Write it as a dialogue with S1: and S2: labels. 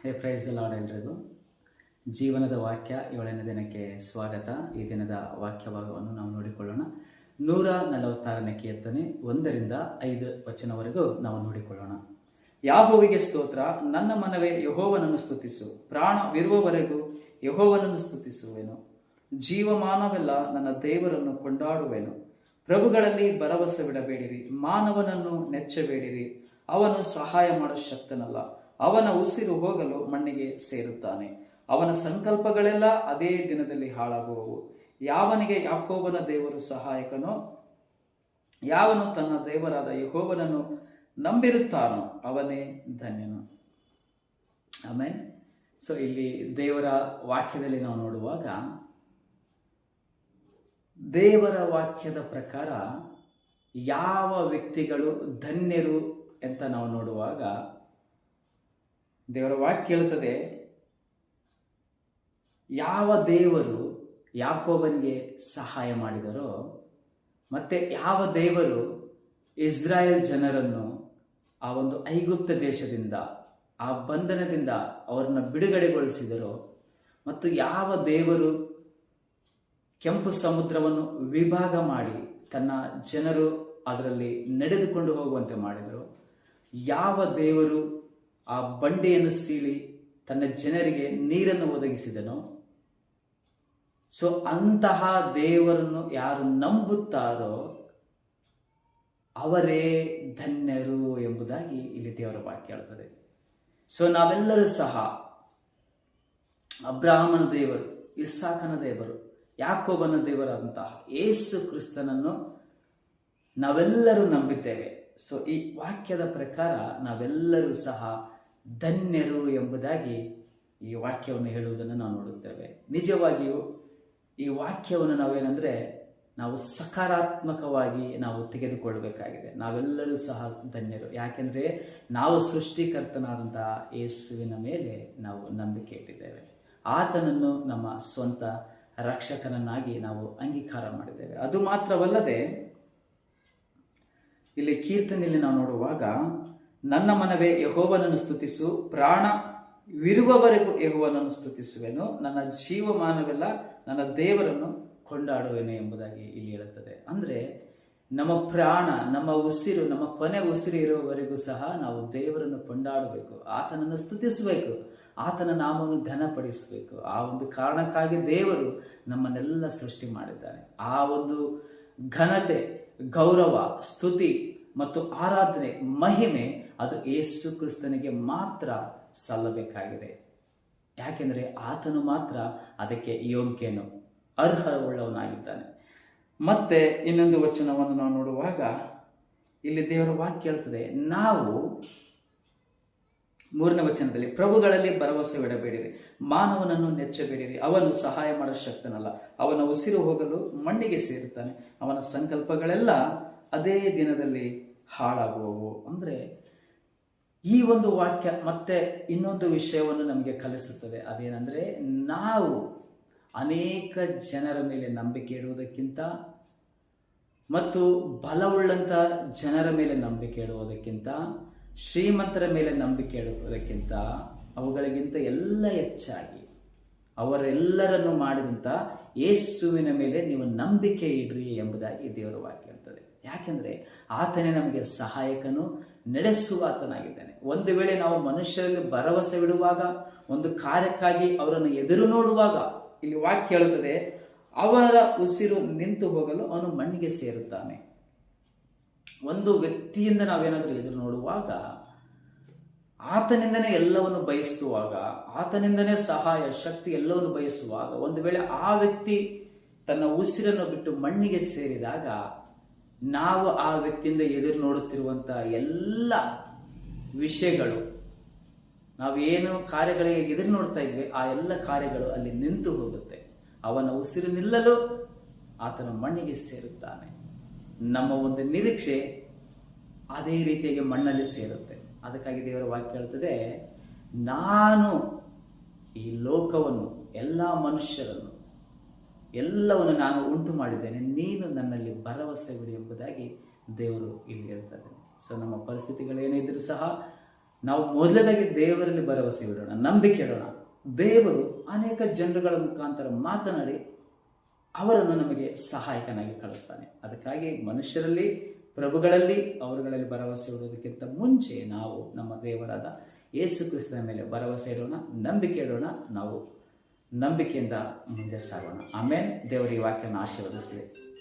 S1: Praise the lord ಎಲ್ರಿಗೂ. ಜೀವನದ ವಾಕ್ಯ 7ನೇ ದಿನಕ್ಕೆ ಸ್ವಾಗತ. ಈ ದಿನದ ವಾಕ್ಯ ಭಾಗವನ್ನು ನಾವು ನೋಡಿಕೊಳ್ಳೋಣ. 146ನೇ ಕೀರ್ತನೆ 1ರಿಂದ 5 ವಚನವರೆಗೂ ನಾವು ನೋಡಿಕೊಳ್ಳೋಣ. ಯಾಹೋವಿಗೆ ಸ್ತೋತ್ರ, ನನ್ನ ಮನವೇ ಯೆಹೋವನನ್ನು ಸ್ತುತಿಸು, ಪ್ರಾಣವಿರುವವರೆಗೂ ಯೆಹೋವನನ್ನು ಸ್ತುತಿಸುವೆನು. ಜೀವಮಾನವೆಲ್ಲ ನನ್ನ ದೇವರನ್ನು ಕೊಂಡಾಡುವೆನು. ಪ್ರಭುಗಳಲ್ಲಿ ಭರವಸೆ ಬಿಡಬೇಡಿರಿ, ಮಾನವನನ್ನು ನೆಚ್ಚಬೇಡಿರಿ. ಅವನು ಸಹಾಯ ಮಾಡೋ ಶಕ್ತನಲ್ಲ, ಅವನ ಉಸಿರು ಹೋಗಲು ಮಣ್ಣಿಗೆ ಸೇರುತ್ತಾನೆ. ಅವನ ಸಂಕಲ್ಪಗಳೆಲ್ಲ ಅದೇ ದಿನದಲ್ಲಿ ಹಾಳಾಗುವವು. ಯಾವನಿಗೆ ಯಾಕೋಬನ ದೇವರು ಸಹಾಯಕನೋ, ಯಾವನು ತನ್ನ ದೇವರಾದ ಯೆಹೋವನನ್ನು ನಂಬಿರುತ್ತಾನೋ ಅವನೇ ಧನ್ಯನು. ಆಮೇಲೆ ಇಲ್ಲಿ ದೇವರ ವಾಕ್ಯದಲ್ಲಿ ನಾವು ನೋಡುವಾಗ, ದೇವರ ವಾಕ್ಯದ ಪ್ರಕಾರ ಯಾವ ವ್ಯಕ್ತಿಗಳು ಧನ್ಯರು ಅಂತ ನಾವು ನೋಡುವಾಗ, ದೇವರ ವಾಕ್ಯ ಹೇಳುತ್ತದೆ, ಯಾವ ದೇವರು ಯಾಕೋಬನಿಗೆ ಸಹಾಯ ಮಾಡಿದರೋ, ಮತ್ತೆ ಯಾವ ದೇವರು ಇಸ್ರಾಯೇಲ್ ಜನರನ್ನು ಆ ಒಂದು ಐಗುಪ್ತ ದೇಶದಿಂದ, ಆ ಬಂಧನದಿಂದ ಅವರನ್ನ ಬಿಡುಗಡೆಗೊಳಿಸಿದರೋ, ಮತ್ತು ಯಾವ ದೇವರು ಕೆಂಪು ಸಮುದ್ರವನ್ನು ವಿಭಾಗ ಮಾಡಿ ತನ್ನ ಜನರು ಅದರಲ್ಲಿ ನಡೆದುಕೊಂಡು ಹೋಗುವಂತೆ ಮಾಡಿದರು, ಯಾವ ದೇವರು ಆ ಬಂಡೆಯನ್ನು ಸೀಳಿ ತನ್ನ ಜನರಿಗೆ ನೀರನ್ನು ಒದಗಿಸಿದನೋ, ಅಂತಹ ದೇವರನ್ನು ಯಾರು ನಂಬುತ್ತಾರೋ ಅವರೇ ಧನ್ಯರು ಎಂಬುದಾಗಿ ಇಲ್ಲಿ ದೇವರ ವಾಕ್ಯ ಹೇಳ್ತದೆ. ನಾವೆಲ್ಲರೂ ಸಹ ಅಬ್ರಹಾಮನ ದೇವರು, ಇಸ್ಸಾಕನ ದೇವರು, ಯಾಕೋಬನ ದೇವರಾದಂತಹ ಯೇಸು ಕ್ರಿಸ್ತನನ್ನು ನಾವೆಲ್ಲರೂ ನಂಬಿದ್ದೇವೆ. ಈ ವಾಕ್ಯದ ಪ್ರಕಾರ ನಾವೆಲ್ಲರೂ ಸಹ ಧನ್ಯರು ಎಂಬುದಾಗಿ ಈ ವಾಕ್ಯವನ್ನು ಹೇಳುವುದನ್ನು ನಾವು ನೋಡುತ್ತೇವೆ. ನಿಜವಾಗಿಯೂ ಈ ವಾಕ್ಯವನ್ನು ನಾವು ಸಕಾರಾತ್ಮಕವಾಗಿ ನಾವು ತೆಗೆದುಕೊಳ್ಳಬೇಕಾಗಿದೆ. ನಾವೆಲ್ಲರೂ ಸಹ ಧನ್ಯರು, ಯಾಕೆಂದರೆ ನಾವು ಸೃಷ್ಟಿಕರ್ತನಾದಂತಹ ಯೇಸುವಿನ ಮೇಲೆ ನಾವು ನಂಬಿಕೆ ಇಟ್ಟಿದ್ದೇವೆ. ಆತನನ್ನು ನಮ್ಮ ಸ್ವಂತ ರಕ್ಷಕನನ್ನಾಗಿ ನಾವು ಅಂಗೀಕಾರ ಮಾಡಿದ್ದೇವೆ. ಅದು ಮಾತ್ರವಲ್ಲದೆ, ಇಲ್ಲಿ ಕೀರ್ತನೆಯಲ್ಲಿ ನಾವು ನೋಡುವಾಗ, ನನ್ನ ಮನವೇ ಯೆಹೋವನನ್ನು ಸ್ತುತಿಸು, ಪ್ರಾಣವಿರುವವರೆಗೂ ಯೆಹೋವನನ್ನು ಸ್ತುತಿಸುವೆನು, ನನ್ನ ಜೀವಮಾನವೆಲ್ಲ ನನ್ನ ದೇವರನ್ನು ಕೊಂಡಾಡುವೆನು ಎಂಬುದಾಗಿ ಇಲ್ಲಿ ಹೇಳುತ್ತದೆ. ಅಂದರೆ ನಮ್ಮ ಪ್ರಾಣ, ನಮ್ಮ ಉಸಿರು, ನಮ್ಮ ಕೊನೆ ಉಸಿರು ಇರುವವರೆಗೂ ಸಹ ನಾವು ದೇವರನ್ನು ಕೊಂಡಾಡಬೇಕು, ಆತನನ್ನು ಸ್ತುತಿಸಬೇಕು, ಆತನ ನಾಮವನ್ನು ಘನಪಡಿಸಬೇಕು. ಆ ಒಂದು ಕಾರಣಕ್ಕಾಗಿ ದೇವರು ನಮ್ಮನ್ನೆಲ್ಲ ಸೃಷ್ಟಿ ಮಾಡಿದ್ದಾನೆ. ಆ ಒಂದು ಘನತೆ, ಗೌರವ, ಸ್ತುತಿ ಮತ್ತು ಆರಾಧನೆ, ಮಹಿಮೆ ಅದು ಯೇಸು ಕ್ರಿಸ್ತನಿಗೆ ಮಾತ್ರ ಸಲ್ಲಬೇಕಾಗಿದೆ. ಯಾಕೆಂದರೆ ಆತನು ಮಾತ್ರ ಅದಕ್ಕೆ ಯೋಗ್ಯನು, ಅರ್ಹವುಳ್ಳವನಾಗಿದ್ದಾನೆ. ಮತ್ತೆ ಇನ್ನೊಂದು ವಚನವನ್ನು ನಾವು ನೋಡುವಾಗ, ಇಲ್ಲಿ ದೇವರ ವಾಕ್ಯ ಹೇಳ್ತದೆ, ನಾವು 3ನೇ ವಚನದಲ್ಲಿ, ಪ್ರಭುಗಳಲ್ಲಿ ಭರವಸೆ ಬಿಡಬೇಡಿರಿ, ಮಾನವನನ್ನು ನೆಚ್ಚಬೇಡಿರಿ. ಅವನು ಸಹಾಯ ಮಾಡೋ ಶಕ್ತನಲ್ಲ, ಅವನ ಉಸಿರು ಹೋಗಲು ಮಣ್ಣಿಗೆ ಸೇರುತ್ತಾನೆ. ಅವನ ಸಂಕಲ್ಪಗಳೆಲ್ಲ ಅದೇ ದಿನದಲ್ಲಿ ಹಾಳಾಗುವವು. ಅಂದರೆ ಈ ಒಂದು ವಾಕ್ಯ ಮತ್ತೆ ಇನ್ನೊಂದು ವಿಷಯವನ್ನು ನಮಗೆ ಕಲಿಸುತ್ತದೆ. ಅದೇನೆಂದರೆ, ನಾವು ಅನೇಕ ಜನರ ಮೇಲೆ ನಂಬಿಕೆ ಇಡುವುದಕ್ಕಿಂತ ಮತ್ತು ಬಲವುಳ್ಳಂಥ ಜನರ ಮೇಲೆ ನಂಬಿಕೆ ಇಡುವುದಕ್ಕಿಂತ, ಶ್ರೀಮಂತರ ಮೇಲೆ ನಂಬಿಕೆ ಇಡುವುದಕ್ಕಿಂತ, ಅವುಗಳಿಗಿಂತ ಎಲ್ಲ ಹೆಚ್ಚಾಗಿ ಅವರೆಲ್ಲರನ್ನು ಮಾಡಿದಂಥ ಯೇಸುವಿನ ಮೇಲೆ ನೀವು ನಂಬಿಕೆ ಇಡ್ರಿ ಎಂಬುದಾಗಿ ದೇವರ ವಾಕ್ಯ ಹೇಳ್ತದೆ. ಯಾಕೆಂದರೆ ಆತನೇ ನಮಗೆ ಸಹಾಯಕನು, ನಡೆಸುವಾತನಾಗಿದ್ದಾನೆ. ಒಂದು ವೇಳೆ ನಾವು ಮನುಷ್ಯರಲ್ಲಿ ಭರವಸೆ ಬಿಡುವಾಗ, ಒಂದು ಕಾರ್ಯಕ್ಕಾಗಿ ಅವರನ್ನು ಎದುರು ನೋಡುವಾಗ, ಇಲ್ಲಿ ವಾಕ್ಯ ಹೇಳುತ್ತದೆ, ಅವರ ಉಸಿರು ನಿಂತು ಹೋಗಲು ಅವನು ಮಣ್ಣಿಗೆ ಸೇರುತ್ತಾನೆ. ಒಂದು ವ್ಯಕ್ತಿಯಿಂದ ನಾವೇನಾದರೂ ಎದುರು ನೋಡುವಾಗ, ಆತನಿಂದನೇ ಎಲ್ಲವನ್ನು ಬಯಸುವಾಗ, ಆತನಿಂದನೇ ಸಹಾಯ, ಶಕ್ತಿ ಎಲ್ಲವನ್ನು ಬಯಸುವಾಗ, ಒಂದು ವೇಳೆ ಆ ವ್ಯಕ್ತಿ ತನ್ನ ಉಸಿರನ್ನು ಬಿಟ್ಟು ಮಣ್ಣಿಗೆ ಸೇರಿದಾಗ, ನಾವು ಆ ವ್ಯಕ್ತಿಯಿಂದ ಎದುರು ನೋಡುತ್ತಿರುವಂಥ ಎಲ್ಲ ವಿಷಯಗಳು, ನಾವೇನು ಕಾರ್ಯಗಳಿಗೆ ಎದುರು ನೋಡ್ತಾ ಇದ್ವಿ, ಆ ಎಲ್ಲ ಕಾರ್ಯಗಳು ಅಲ್ಲಿ ನಿಂತು ಹೋಗುತ್ತೆ. ಅವನ ಉಸಿರು ನಿಲ್ಲಲು ಆತನ ಮಣ್ಣಿಗೆ ಸೇರುತ್ತಾನೆ. ನಮ್ಮ ಒಂದು ನಿರೀಕ್ಷೆ ಅದೇ ರೀತಿಯಾಗಿ ಮಣ್ಣಲ್ಲಿ ಸೇರುತ್ತೆ. ಅದಕ್ಕಾಗಿ ದೇವರ ವಾಕ್ಯ ಹೇಳ್ತದೆ, ನಾನು ಈ ಲೋಕವನ್ನು, ಎಲ್ಲ ಮನುಷ್ಯರನ್ನು, ಎಲ್ಲವನ್ನು ನಾನು ಉಂಟು ಮಾಡಿದ್ದೇನೆ, ನೀನು ನನ್ನಲ್ಲಿ ಭರವಸೆ ಬಿಡು ಎಂಬುದಾಗಿ ದೇವರು ಇಲ್ಲಿ ಹೇಳ್ತಾರೆ. ನಮ್ಮ ಪರಿಸ್ಥಿತಿಗಳೇನಿದ್ರೂ ಸಹ ನಾವು ಮೊದಲದಾಗಿ ದೇವರಲ್ಲಿ ಭರವಸೆ ಇಡೋಣ, ನಂಬಿಕೆ ಇಡೋಣ. ದೇವರು ಅನೇಕ ಜನರುಗಳ ಮುಖಾಂತರ ಮಾತನಾಡಿ ಅವರನ್ನು ನಮಗೆ ಸಹಾಯಕನಾಗಿ ಕಳಿಸ್ತಾನೆ. ಅದಕ್ಕಾಗಿ ಮನುಷ್ಯರಲ್ಲಿ, ಪ್ರಭುಗಳಲ್ಲಿ, ಅವರುಗಳಲ್ಲಿ ಭರವಸೆ ಇಡೋದಕ್ಕಿಂತ ಮುಂಚೆ ನಾವು ನಮ್ಮ ದೇವರಾದ ಯೇಸು ಕ್ರಿಸ್ತನ ಮೇಲೆ ಭರವಸೆ ಇಡೋಣ, ನಂಬಿಕೆ ಇಡೋಣ. ನಾವು ನಂಬಿಕೆಯಿಂದ ಮುಂದೆ ಸಾಗೋಣ. ಆಮೇಲೆ ದೇವರ ಈ ವಾಕ್ಯವನ್ನು ಆಶೀರ್ವದಿಸಲಿ.